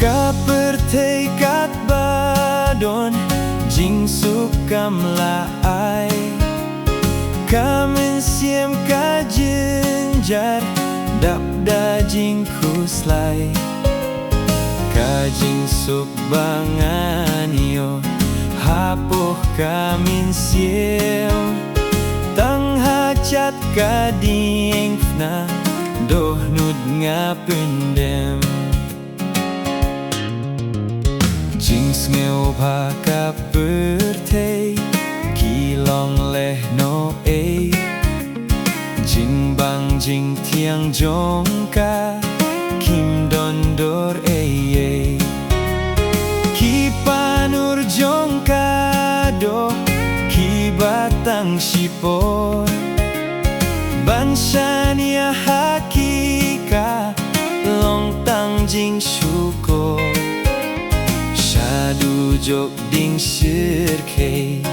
Kapertay kat badon jing suk kam laay kamen siem ka jenjar dap da jing kuslay kajing suk bangan yo hapuh kamin siem tang hajat kading fna doh nud ngapendem jing ngeu pa kapertay kilong leh no e jing bang jing tiang jong ka kim don dor e ki panur jong ka do ki batang sipor bansania hakika long tang jing syukur shadu jok ding shirke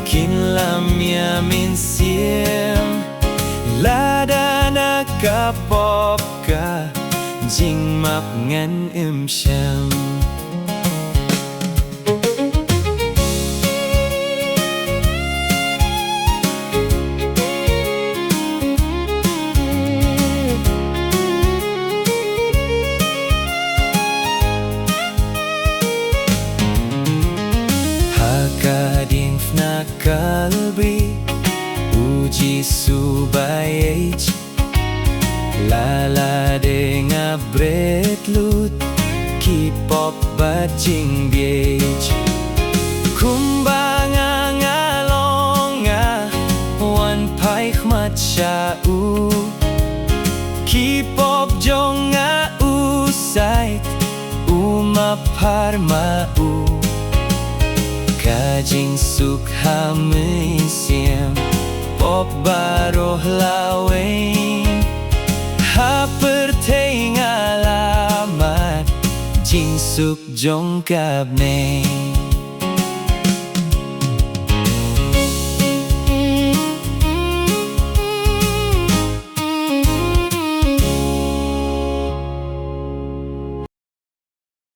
kin lam ya min siem ladana kapop ka jing map ngan sham kading fna kalbi uji subayej lala de ngabret lut kipop bajing biej kumbanga ngalonga wan pai khmat sha u kipop jonga usait umapharma u kajing suk hamin siem pop baroh laweng hapertay ngalamat jing suk jong kabne